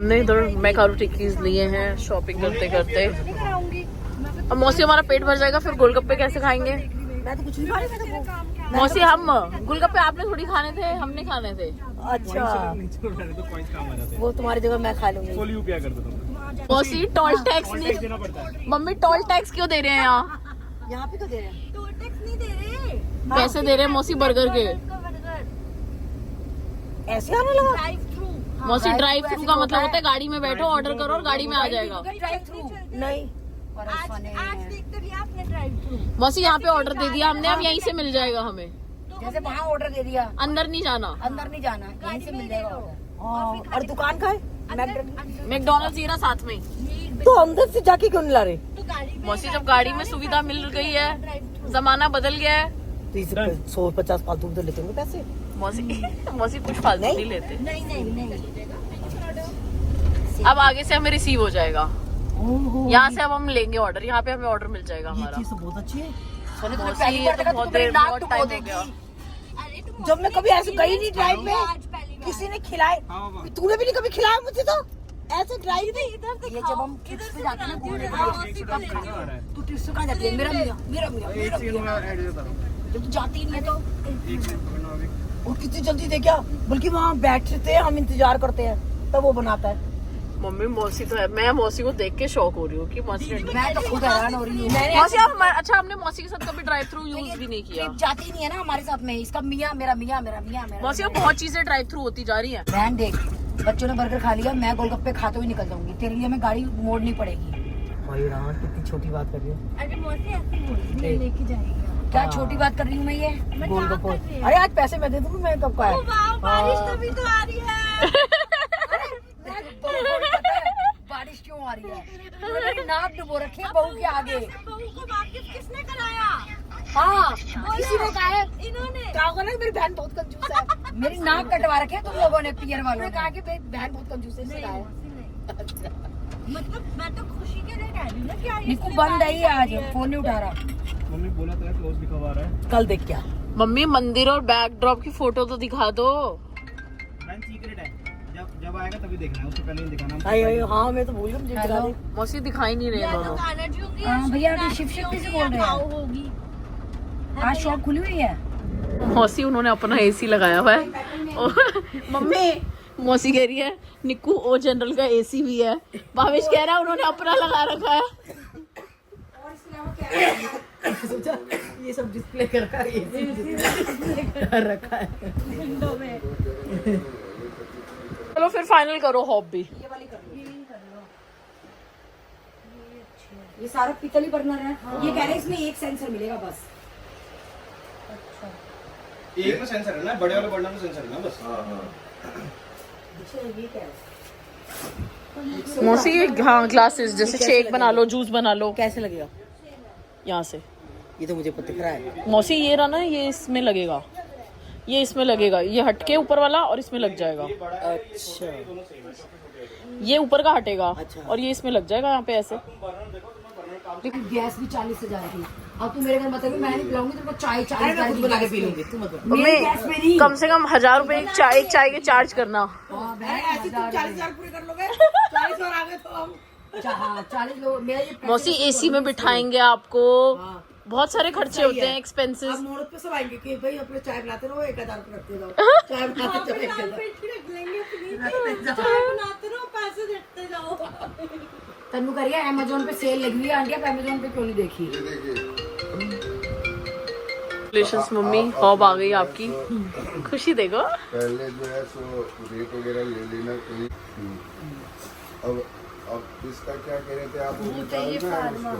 हमने इधर मैकारो टिक्कीज लिए हैं शॉपिंग करते करते। अब मौसी हमारा पेट भर जाएगा, फिर गोलगप्पे कैसे खाएंगे? मैं तो कुछ नहीं खा रही। मौसी हम गोलगप्पे आपने थोड़ी खाने थे, हमने खाने थे। अच्छा वो तुम्हारी जगह मैं खा लूंगी। मौसी टोल टैक्स नहीं, मम्मी टोल टैक्स क्यों दे रहे हैं यहाँ पे तो दे रहे हैं। टोल टैक्स नहीं दे रहे। पैसे दे रहे हैं मौसी बर्गर के। ऐसे आने लगा। Drive through. मौसी ड्राइव थ्रू का मतलब होता है गाड़ी में बैठो, ऑर्डर करो और गाड़ी में आ जाएगा। ड्राइव थ्रू नहीं आज देखते भी आपने ड्राइव थ्रू। मौसी यहाँ पे ऑर्डर दे दिया हमने, अब यहीं से मिल जाएगा हमें। जैसे वहाँ ऑर्डर दे दिया, अंदर नहीं जाना, अंदर नहीं जाना, यहीं से मिल जाएगा ऑर्डर। और दुकान का है मैकडोनल्ड्स ही ना साथ में ही। तो अंदर से जाके क्यों नहीं ला रहे? तो गाड़ी में मौसी जब गाड़ी में सुविधा मिल गई है, जमाना बदल गया है। तो इसे 150 फालतू तो लेते होंगे पैसे। मौसी मौसी कुछ फालतू नहीं लेते। नहीं अब आगे से हमें रिसीव हो जाएगा, यहाँ से अब हम लेंगे ऑर्डर, यहाँ पे हमें ऑर्डर मिल जाएगा हमारा। ये चीज तो बहुत अच्छी है। मौसी ये तो बहुत देर बहुत टाइम हो गया। जब मैं कभी ऐसे गई नहीं ड्राइव में, किसी ने खिलाए, तूने भी नहीं कभी खिलाया मुझे तो ऐसे ड्राइव में। इधर ये जब हम ट्रिप्स पे जाते हैं ना घूमने के लिए, तू ट्रिप्स पे कहाँ जाती है? मेरा जब तू जाती ही नहीं है तो। और कितनी जल्दी दे क्या, बल्कि वहाँ बैठते हैं हम, इंतजार करते हैं तब वो बनाता है। मम्मी मौसी तो है, मैं मौसी को देख के शौक हो रही हूँ कि मौसी ने मैं तो खुद हैरान हो रही हूँ। मौसी आप अच्छा हमने मौसी के साथ कभी ड्राइव थ्रू यूज भी नहीं किया। जाती नहीं है ना हमारे साथ में, इसका मियाँ मेरा मियाँ मेरा मियाँ मेरा। मौसी अब बहुत चीजें ड्राइव थ्रू होती जा रही हैं। बहन देख, बच्चों ने बर्गर खा लिया, मैं गोलगप्पे खाते हुए निकल जाऊंगी, तेरे लिए मैं गाड़ी मोड़नी पड़ेगी। कितनी छोटी बात कर रही हूँ। अरे मौसी ऐसी बोल रही है, लेके जाएगी। क्या छोटी बात कर रही हूँ मैं ये? मैं गोलगप्पे, क्या कर रही हूँ? अरे आज पैसे मैं दे दूंगी, मैं कब का है? ओ वाह, बारिश तभी तो आ रही है। बारिश क्यों आ रही है? मेरी नाक डुबो रखी है बहू के आगे। बहू को वाकिफ किसने कराया? हाँ किसी ने कहा है, इन्होंने कहा होगा ना मेरी बहन बहुत कंजूस है। मेरी नाक कटवा रखी है तुम लोगों ने, पियर वालों ने कहा कि मेरी बहन बहुत कंजूस है, इसने कहा है। मतलब मैं तो खुशी के लिए कह रही हूँ ना कि यार ये निक्कू बंद है आज, फोन नहीं उठा रहा। मम्मी बोला था क्लोज लिखा हुआ है। कल देख क्या मम्मी मंदिर और बैकड्रॉप की फोटो तो दिखा दो। मैन सीक्रेट है, जब आएगा तभी देखना है, उससे पहले नहीं दिखाना। अरे हाँ मैं तो भूल गया, मुझे दिखा दे। मौसी दिखाई नहीं रहे दोनों। एनर्जी होगी। हाँ भैया अभी शिव शक्ति से बोल रहे हैं। होगी। आज शॉप खुली हुई है। मौसी उन्होंने अपना एसी लगाया हुआ है और मम्मी मौसी कह रही है निक्कू ओ जनरल का एसी भी है। भावेश कह रहा है उन्होंने अपना लगा रखा है। सोचा ये सब डिस्प्ले कर रखा है विंडो में। चलो फिर फाइनल करो हॉब भी। ये सारा पीतल ही बर्नर है। ये कह रहे हैं इसमें एक सेंसर मिलेगा बस। एक में सेंसर है ना, बड़े वाले बटन में सेंसर है ना बस। अच्छा ये क्या है? मौसी ये हाँ ग्लासेस जैसे शेक बना लो, जूस बना लो। कैसे लगेगा? यहाँ से ये तो मुझे पता दिख रहा है। मौसी ये रहा ना, ये इसमें लगेगा, ये इसमें लगेगा, ये हटके ऊपर वाला और इसमें लग जाएगा। अच्छा ये ऊपर का हटेगा अच्छा। और ये इसमें लग जाएगा यहाँ पे ऐसे। गैस भी 40,000 की। अब तू मेरे घर मत मैं नहीं पिलाऊंगी तेरे को चाय, 40,000 की बना के पी लूंगी। तू मत मम्मी कम से कम 1000 रुपए एक चाय के चार्ज करना। 40,000 पूरे कर लोगे? 40 और आगे तो हम 40 लोग। मेरा ये मौसी एसी में बिठाएंगे आपको, बहुत सारे खर्चे होते हैं, एक्सपेंसेस। अब मोड़ पे सब आएंगे कि भाई अपने चाय बनाते रहो, 1000 रुपए रखते जाओ। चाय बनाते जाओ 1000। रख लेंगे प्लीज। चाय बनाते रहो, पैसे देते जाओ। तन्नू करिए अमेज़न पे सेल लगी हुई है आंटी, आप अमेज़न पे क्यों नहीं देखी? Congratulations मम्मी, हॉब आ गई आपकी, खुशी देखो। पहले जो है सो रेट वगैरह ले लेना कोई। अब इसका क्या कह रहे थे आप?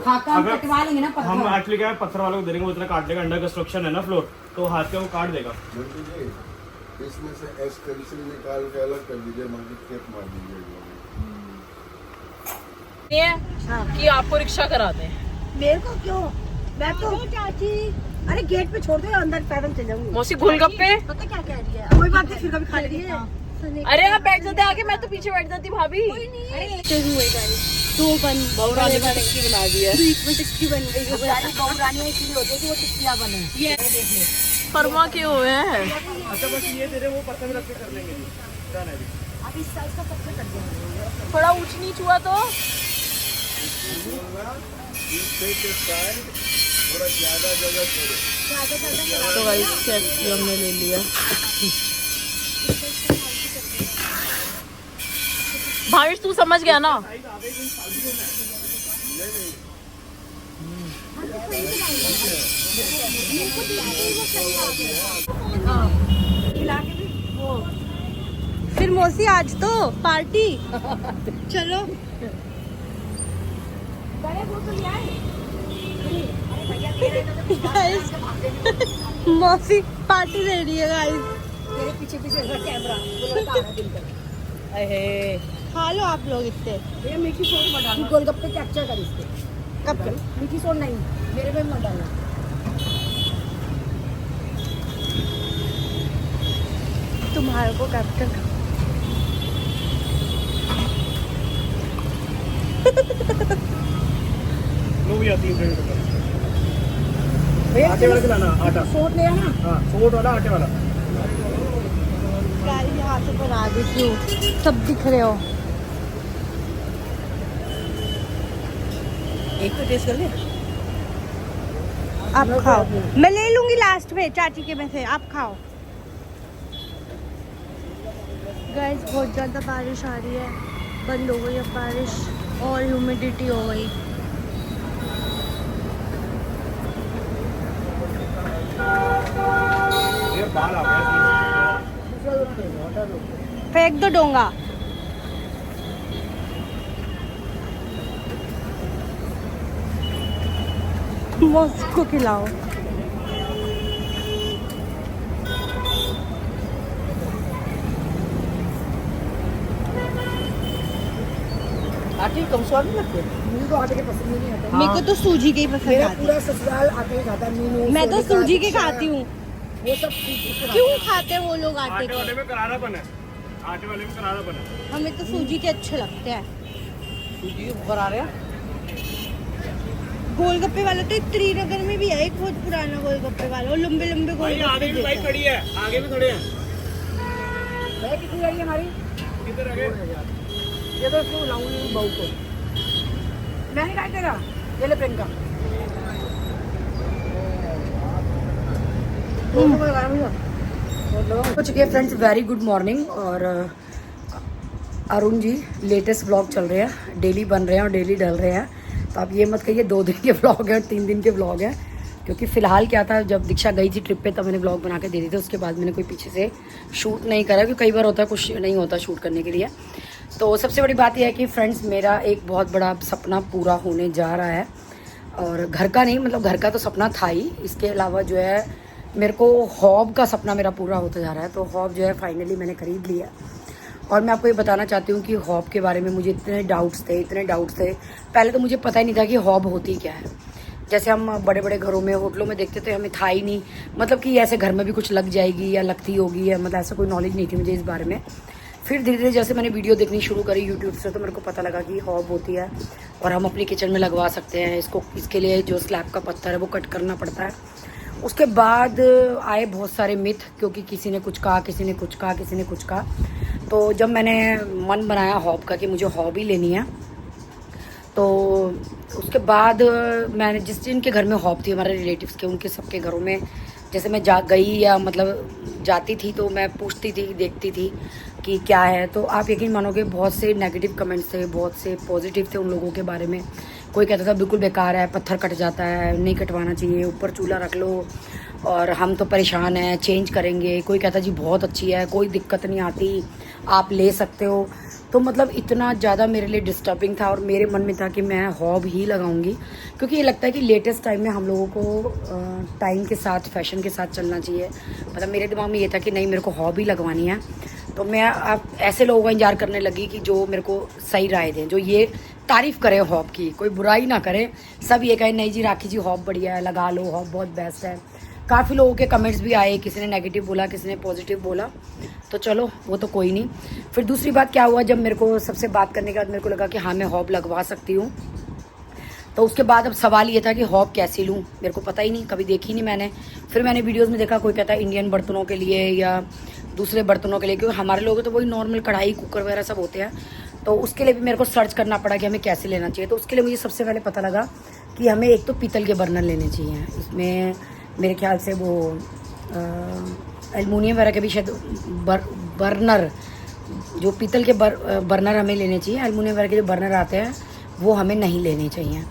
खाता हम कटवा लेंगे ना हम पत्थर। एक्चुअली क्या है, पत्थर वालों को दे देंगे, वो इतना काट देगा। अंडर कंस्ट्रक्शन है ना फ्लोर, तो हाथ का वो काट देगा। इसमें से एस पेंसिल निकाल के अलग कर दीजिए, मार खेत मार दीजिए। कि आपको रिक्शा करा दें। मेरे को क्यों? मैं तो चाची अरे गेट पे छोड़ दो, अंदर पैदल चल जाऊंगी। मौसी गोलगप्पे पता क्या कह रही है? कोई बात नहीं, फिर कभी खा लेंगे। अरे आप बैठ जाते आगे, मैं तो पीछे बैठ जाती भाभी। दो बन बहुरानी की टिक्की बना दी है। बीच में टिक्की बन गई है। बहु रानियां इसीलिए होती है कि वो टिक्कियां बने। ये देख ले फरमा के हुए हैं। अच्छा बस ये तेरे वो पत्थर में रख के कर लेंगे जी। डन है जी। अब इस साइज का सबसे कट गया। थोड़ा ऊंच नीच हुआ तो थोड़ा ज्यादा जगह छोड़ो। तो गाइस चेक हमने ले लिया। भावेश तू समझ गया ना? फिर मौसी आज तो पार्टी चलो। Guys, मौसी पार्टी दे रही है गाइस। तेरे पीछे पीछे कैमरा खा लो आप लोग इतने। भैया मीठी सोन मत डालना, गोलगप्पे कैप्चर कर इसके। कब कर? मीठी सोन नहीं, मेरे में मत डालना। तुम्हारे को कैप्चर कर। लो भी आती है भैया आटे वाला खिलाना, आटा। सोट ले आना। हाँ, सोट वाला, आटे वाला। गाइस यहाँ से बना देती हूँ, सब दिख रहे हो। एक तो टेस्ट कर ले। आप खाओ, मैं ले लूंगी लास्ट में चाची के में से। आप खाओ। गाइस बहुत ज़्यादा बारिश आ रही है, बंद हो गई अब बारिश और ह्यूमिडिटी हो गई। ये बाल आ गया। फेंक दो डोंगा। मौसी को खिलाओ। आटे कम स्वाद नहीं लगते, मुझे तो आटे के पसंद ही नहीं आता। मेरे को तो सूजी के ही पसंद मेरा आते पूरा ससुराल आटे के खाता है। मीनू मैं तो सोनिका, सूजी के दीक्षा, खाती हूँ। वो सब सूजी के क्यों खाते हैं वो लोग आटे आटे के? वाले में करारापन है, आटे वाले में करारापन है। हमें तो सूजी के अच्छे लगते हैं। सूजी के ऊपर आ रहे हैं। गोलगप्पे वाला तो त्रिनगर में भी है एक बहुत पुराना गोलगप्पे वाला, और लंबे लंबे भाई आगे गोलगप्पे भी बाइक देता है। खड़ी है, आगे भी खड़े हैं। भैया कितनी आई है हमारी? किधर आगे? ये तो इसको लाऊंगी बहू को। मैं नहीं खाई तेरा, ये ले प्रियंका। हो चुके फ्रेंड्स, वेरी गुड मॉर्निंग। और अरुण जी लेटेस्ट व्लॉग चल रहे हैं, डेली बन रहे हैं और डेली डल रहे हैं। तो आप ये मत कहिए 2 दिन के व्लॉग हैं और 3 दिन के व्लॉग हैं, क्योंकि फ़िलहाल क्या था, जब दीक्षा गई थी ट्रिप पे तब मैंने व्लॉग बना के दे दी थी। उसके बाद मैंने कोई पीछे से शूट नहीं करा, क्योंकि कई बार होता है कुछ नहीं होता शूट करने के लिए। तो सबसे बड़ी बात यह है कि फ्रेंड्स, मेरा एक बहुत बड़ा सपना पूरा होने जा रहा है। और घर का नहीं, मतलब घर का तो सपना था ही, इसके अलावा जो है मेरे को हॉब का सपना मेरा पूरा होता जा रहा है। तो हॉब जो है फाइनली मैंने खरीद लिया। और मैं आपको ये बताना चाहती हूँ कि हॉब के बारे में मुझे इतने डाउट्स थे। पहले तो मुझे पता ही नहीं था कि हॉब होती क्या है। जैसे हम बड़े बड़े घरों में, होटलों में देखते थे, हमें था ही नहीं, मतलब कि ऐसे घर में भी कुछ लग जाएगी या लगती होगी, या मतलब ऐसा कोई नॉलेज नहीं थी मुझे इस बारे में। फिर धीरे धीरे जैसे मैंने वीडियो देखनी शुरू करी यूट्यूब से, तो मेरे को पता लगा कि हॉब होती है और हम अपनी किचन में लगवा सकते हैं इसको। इसके लिए जो स्लैब का पत्थर है वो कट करना पड़ता है। उसके बाद आए बहुत सारे मिथ, क्योंकि किसी ने कुछ कहा, किसी ने कुछ कहा, किसी ने कुछ कहा। तो जब मैंने मन बनाया हॉब का कि मुझे हॉब ही लेनी है, तो उसके बाद मैंने जिनके घर में हॉब थी, हमारे रिलेटिव्स के, उनके सबके घरों में जैसे मैं गई या मतलब जाती थी, तो मैं पूछती थी, देखती थी कि क्या है। तो आप यकीन मानोगे, बहुत से नेगेटिव कमेंट्स थे, बहुत से पॉजिटिव थे उन लोगों के बारे में। कोई कहता था बिल्कुल बेकार है, पत्थर कट जाता है, नहीं कटवाना चाहिए, ऊपर चूल्हा रख लो, और हम तो परेशान हैं, चेंज करेंगे। कोई कहता जी बहुत अच्छी है, कोई दिक्कत नहीं आती, आप ले सकते हो। तो मतलब इतना ज़्यादा मेरे लिए डिस्टर्बिंग था, और मेरे मन में था कि मैं हॉब ही लगाऊंगी, क्योंकि ये लगता है कि लेटेस्ट टाइम में हम लोगों को टाइम के साथ, फैशन के साथ चलना चाहिए। मतलब मेरे दिमाग में ये था कि नहीं, मेरे को हॉब ही लगवानी है। तो मैं अब ऐसे लोगों का इंतजार करने लगी कि जो मेरे को सही राय दें, जो ये तारीफ़ करें हॉब की, कोई बुराई ना करें। सब ये कहें नहीं जी राखी जी हॉब बढ़िया है, लगा लो, हॉब बहुत बेस्ट है। काफ़ी लोगों के कमेंट्स भी आए, किसी ने नेगेटिव बोला, किसी ने पॉजिटिव बोला। तो चलो वो तो कोई नहीं। फिर दूसरी बात क्या हुआ, जब मेरे को सबसे बात करने के बाद मेरे को लगा कि हाँ मैं हॉब लगवा सकती हूँ। तो उसके बाद अब सवाल ये था कि हॉब कैसे लूँ, मेरे को पता ही नहीं, कभी देखी नहीं मैंने। फिर मैंने वीडियोस में देखा, कोई कहता है इंडियन बर्तनों के लिए या दूसरे बर्तनों के लिए, क्योंकि हमारे लोग तो वही नॉर्मल कढ़ाई कुकर वगैरह सब होते हैं। तो उसके लिए भी मेरे को सर्च करना पड़ा कि हमें कैसे लेना चाहिए। तो उसके लिए मुझे सबसे पहले पता लगा कि हमें एक तो पीतल के बर्नर लेने चाहिए। इसमें मेरे ख्याल से वो एल्युमिनियम वगैरह के भी शायद बर्नर, जो पीतल के बर्नर हमें लेने चाहिए। एल्युमिनियम वगैरह के जो बर्नर आते हैं वो हमें नहीं लेने चाहिए।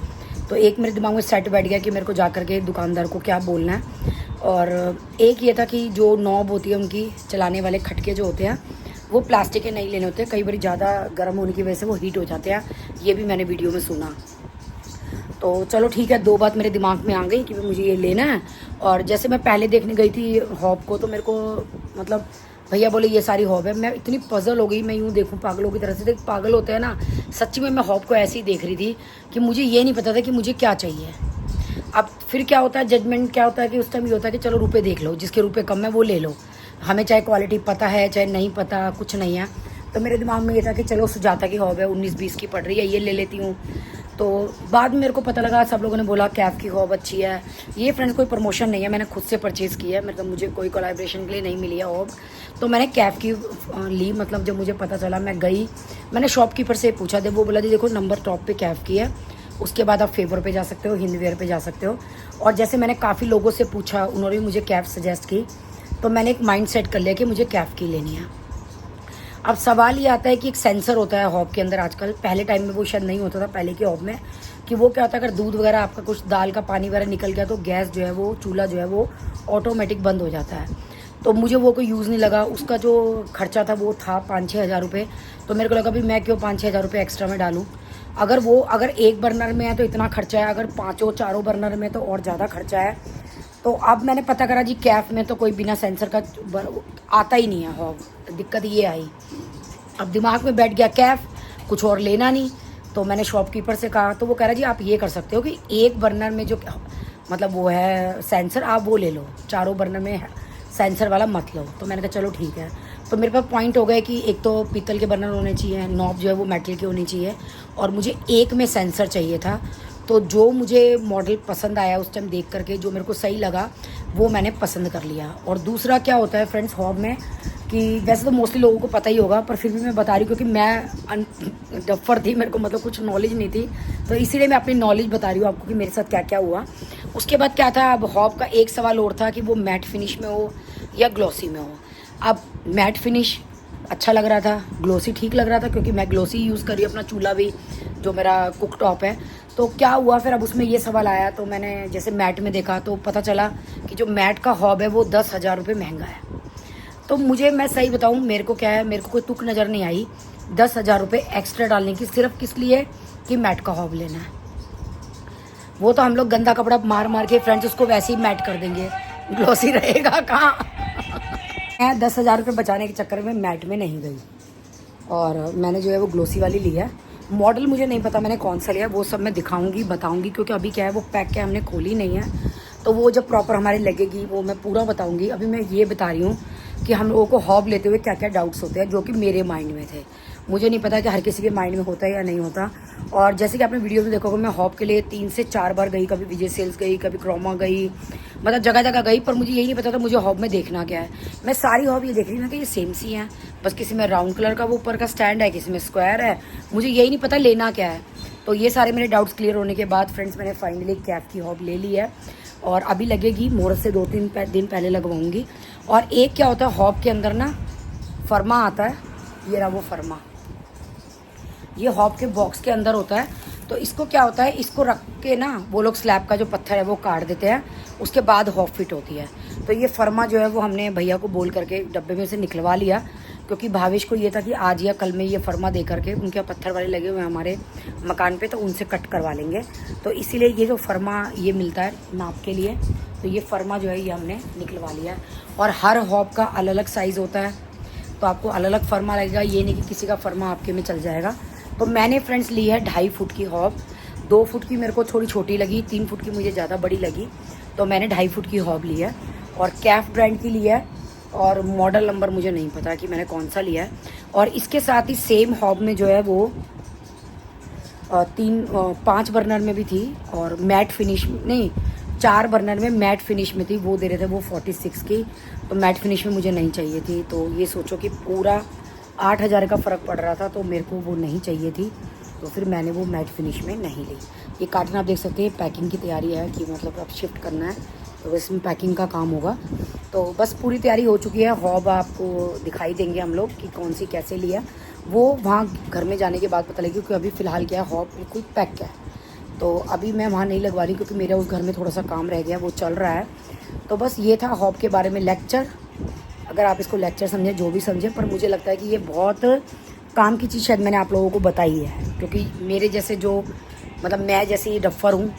तो एक मेरे दिमाग में सेट बैठ गया कि मेरे को जा कर के दुकानदार को क्या बोलना है। और एक ये था कि जो नॉब होती है उनकी चलाने वाले खटके जो होते हैं वो प्लास्टिक के नहीं लेने होते, कई बार ज़्यादा गर्म होने की वजह से वो हीट हो जाते हैं। ये भी मैंने वीडियो में सुना। तो चलो ठीक है, 2 बात मेरे दिमाग में आ गई कि मुझे ये लेना है। और जैसे मैं पहले देखने गई थी हॉब को, तो मेरे को मतलब भैया बोले ये सारी हॉब है। मैं इतनी पजल हो गई, मैं यूँ देखूँ पागलों की तरह से। देख पागल होते हैं ना, सच्ची में मैं हॉब को ऐसे ही देख रही थी कि मुझे ये नहीं पता था कि मुझे क्या चाहिए। अब फिर क्या होता है, जजमेंट क्या होता है कि उस टाइम ये होता है कि चलो रुपए देख लो, जिसके रुपए कम है वो ले लो, हमें चाहे क्वालिटी पता है चाहे नहीं पता, कुछ नहीं है। तो मेरे दिमाग में ये था कि चलो सुजाता की हॉब है, 19-20 की पड़ रही है, ये ले लेती हूँ। तो बाद में मेरे को पता लगा, सब लोगों ने बोला कैफ की हॉब अच्छी है। ये फ्रेंड्स कोई प्रमोशन नहीं है, मैंने खुद से परचेज़ की है, मतलब मुझे कोई कोलैबोरेशन के लिए नहीं मिली है हॉब। तो मैंने कैफ की ली। मतलब जब मुझे पता चला, मैं गई, मैंने शॉपकीपर से पूछा, वो बोला जी देखो नंबर टॉप पे कैफ की है, उसके बाद आप फेवर पे जा सकते हो, हिंदवेयर पे जा सकते हो। और जैसे मैंने काफ़ी लोगों से पूछा, उन्होंने भी मुझे कैफ सजेस्ट की, तो मैंने एक माइंड सेट कर लिया कि मुझे कैफ की लेनी है। अब सवाल ये आता है कि एक सेंसर होता है हॉब के अंदर आजकल, पहले टाइम में वो शायद नहीं होता था पहले के हॉब में, कि वो क्या होता है अगर दूध वगैरह आपका कुछ दाल का पानी वगैरह निकल गया तो गैस जो है वो, चूल्हा जो है वो ऑटोमेटिक बंद हो जाता है। तो मुझे वो कोई यूज़ नहीं लगा। उसका जो खर्चा था वो था 5-6 हज़ार रुपये। तो मेरे को लगा भी मैं क्यों 5-6 हज़ार रुपये एक्स्ट्रा में डालूँ। अगर एक बर्नर में है तो इतना खर्चा है, अगर 5-4 बर्नर में तो और ज़्यादा खर्चा है। तो अब मैंने पता करा जी कैफ में तो कोई बिना सेंसर का आता ही नहीं है हॉब। दिक्कत ये आई, अब दिमाग में बैठ गया कैफ, कुछ और लेना नहीं। तो मैंने शॉपकीपर से कहा, तो वो कह रहा जी आप ये कर सकते हो कि एक बर्नर में जो मतलब वो है सेंसर, आप वो ले लो, 4 बर्नर में सेंसर वाला मत लो। तो मैंने कहा चलो ठीक है। तो मेरे पास पॉइंट हो गए कि एक तो पीतल के बर्नर होने चाहिए, नॉब जो है वो मेटल की होनी चाहिए, और मुझे एक में सेंसर चाहिए था। तो जो मुझे मॉडल पसंद आया उस टाइम देख करके, जो मेरे को सही लगा वो मैंने पसंद कर लिया। और दूसरा क्या होता है फ्रेंड्स हॉब में, कि वैसे तो मोस्टली लोगों को पता ही होगा, पर फिर भी मैं बता रही हूँ क्योंकि मैं डफर थी, मेरे को मतलब कुछ नॉलेज नहीं थी, तो इसीलिए मैं अपनी नॉलेज बता रही हूँ आपको कि मेरे साथ क्या क्या हुआ। उसके बाद क्या था, अब हॉब का एक सवाल और था कि वो मैट फिनिश में हो या ग्लॉसी में हो। अब मैट फिनिश अच्छा लग रहा था, ग्लोसी ठीक लग रहा था, क्योंकि मैं ग्लोसी यूज़ करी अपना चूल्हा भी, जो मेरा कुक टॉप है। तो क्या हुआ फिर, अब उसमें ये सवाल आया, तो मैंने जैसे मैट में देखा तो पता चला कि जो मैट का हॉब है वो 10,000 रुपये महंगा है। तो मुझे, मैं सही बताऊँ, मेरे को क्या है, मेरे को कोई तुक नज़र नहीं आई 10,000 रुपये एक्स्ट्रा डालने की, सिर्फ किस लिए कि मैट का हॉब लेना है। वो तो हम लोग गंदा कपड़ा मार मार के फ्रेंड्स उसको वैसे ही मैट कर देंगे, ग्लोसी रहेगा कहाँ। मैं 10,000 रुपये बचाने के चक्कर में मैट में नहीं गई, और मैंने जो है वो ग्लोसी वाली ली है। मॉडल मुझे नहीं पता मैंने कौन सा लिया, वो सब मैं दिखाऊंगी, बताऊंगी, क्योंकि अभी क्या है वो पैक के हमने खोली नहीं है। तो वो जब प्रॉपर हमारे लगेगी वो मैं पूरा बताऊंगी। अभी मैं ये बता रही हूँ कि हम लोगों को हॉब लेते हुए क्या क्या डाउट्स होते हैं, जो कि मेरे माइंड में थे। मुझे नहीं पता कि हर किसी के माइंड में होता है या नहीं होता। और जैसे कि आपने वीडियो में देखोगे, मैं हॉब के लिए 3 से 4 बार गई, कभी विजय सेल्स गई, कभी क्रोमा गई, मतलब जगह जगह गई, पर मुझे यही नहीं पता था मुझे हॉब में देखना क्या है। मैं सारी हॉब ये देख रही हूँ कि ये सेम सी हैं, बस किसी में राउंड कलर का वो ऊपर का स्टैंड है, किसी में स्क्वायर है, मुझे यही नहीं पता लेना क्या है। तो ये सारे मेरे डाउट्स क्लियर होने के बाद फ्रेंड्स मैंने फाइनली कैफ की हॉब ले ली है, और अभी लगेगी, मुहूर्त से 2-3 दिन पहले लगवाऊंगी। और एक क्या होता है हॉब के अंदर ना, फर्मा आता है, ये रहा वो फर्मा, ये हॉब के बॉक्स के अंदर होता है। तो इसको क्या होता है, इसको रख के ना वो लोग स्लैब का जो पत्थर है वो काट देते हैं, उसके बाद हॉब फिट होती है। तो ये फर्मा जो है वो हमने भैया को बोल करके डब्बे में से निकलवा लिया, क्योंकि भावेश को ये था कि आज या कल में ये फर्मा दे करके, उनके पत्थर वाले लगे हुए हैं हमारे मकान पे, तो उनसे कट करवा लेंगे। तो इसीलिए ये जो फर्मा ये मिलता है नाप के लिए, तो ये फर्मा जो है ये हमने निकलवा लिया। और हर हॉब का अलग अलग साइज़ होता है, तो आपको अलग अलग फर्मा लगेगा, ये नहीं कि किसी का फर्मा आपके में चल जाएगा। तो मैंने फ्रेंड्स ली है 2.5 फुट की हॉब, 2 फुट की मेरे को थोड़ी छोटी लगी, 3 फुट की मुझे ज़्यादा बड़ी लगी, तो मैंने 2.5 फुट की हॉब ली है। और कैफ ब्रांड की ली है, और मॉडल नंबर मुझे नहीं पता कि मैंने कौन सा लिया है। और इसके साथ ही सेम हॉब में जो है वो 5 बर्नर में भी थी, और मैट फिनिश नहीं 4 बर्नर में मैट फिनिश में थी, वो दे रहे थे वो 46 की, तो मैट फिनिश में मुझे नहीं चाहिए थी। तो ये सोचो कि पूरा 8,000 का फ़र्क पड़ रहा था, तो मेरे को वो नहीं चाहिए थी, तो फिर मैंने वो मैट फिनिश में नहीं ली। ये कार्टन आप देख सकते हैं, पैकिंग की तैयारी है कि मतलब अब शिफ्ट करना है, तो इसमें पैकिंग का काम होगा। तो बस पूरी तैयारी हो चुकी है। हॉब आपको दिखाई देंगे हम लोग कि कौन सी कैसे लिया, वो वहाँ घर में जाने के बाद पता लगेगा, क्योंकि अभी फ़िलहाल क्या है, हॉब बिल्कुल पैक है। तो अभी मैं वहाँ नहीं लगवा रही, क्योंकि मेरा उस घर में थोड़ा सा काम रह गया, वो चल रहा है। तो बस ये था हॉब के बारे में लेक्चर। अगर आप इसको लेक्चर समझें, जो भी समझें, पर मुझे लगता है कि ये बहुत काम की चीज़ शायद मैंने आप लोगों को बताई है, क्योंकि मेरे जैसे जो मतलब मैं जैसे डफ्फर हूँ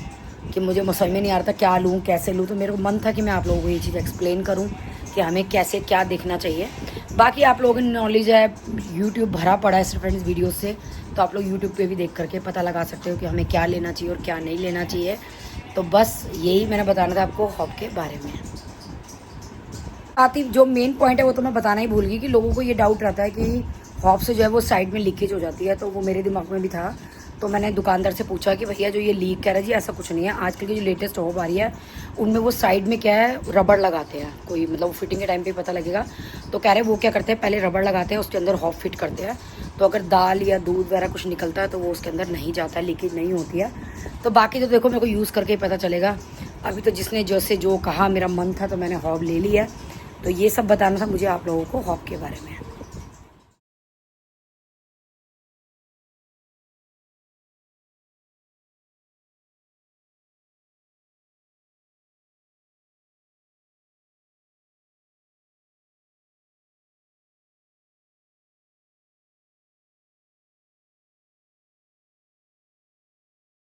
कि मुझे समझ में नहीं आ रहा था क्या लूँ कैसे लूँ, तो मेरे को मन था कि मैं आप लोगों को ये चीज़ एक्सप्लेन करूँ कि हमें कैसे क्या देखना चाहिए। बाकी आप लोगों की नॉलेज है, यूट्यूब भरा पड़ा है सिर्फ फ्रेंड्स वीडियो से, तो आप लोग यूट्यूब पे भी देख करके पता लगा सकते हो कि हमें क्या लेना चाहिए और क्या नहीं लेना चाहिए। तो बस यही मैंने बताना था आपको हॉब के बारे में। आती जो मेन पॉइंट है वो तो मैं बताना ही भूल गई कि लोगों को ये डाउट रहता है कि हॉब से जो है वो साइड में लीकेज हो जाती है, तो वो मेरे दिमाग में भी था। तो मैंने दुकानदार से पूछा कि भैया जो ये लीक कह रहा है जी, ऐसा कुछ नहीं है। आजकल की जो लेटेस्ट हॉब आ रही है उनमें वो साइड में क्या है, रबड़ लगाते हैं, कोई मतलब फिटिंग के टाइम पे पता लगेगा। तो कह रहे वो क्या करते हैं, पहले रबड़ लगाते हैं, उसके अंदर हॉब फिट करते हैं, तो अगर दाल या दूध वगैरह कुछ निकलता है तो वो उसके अंदर नहीं जाता है, लीकेज नहीं होती है। तो बाकी तो देखो मेरे को यूज़ करके ही पता चलेगा। अभी तो जिसने जैसे जो कहा, मेरा मन था तो मैंने हॉब ले लिया। तो ये सब बताना था मुझे आप लोगों को हॉब के बारे में।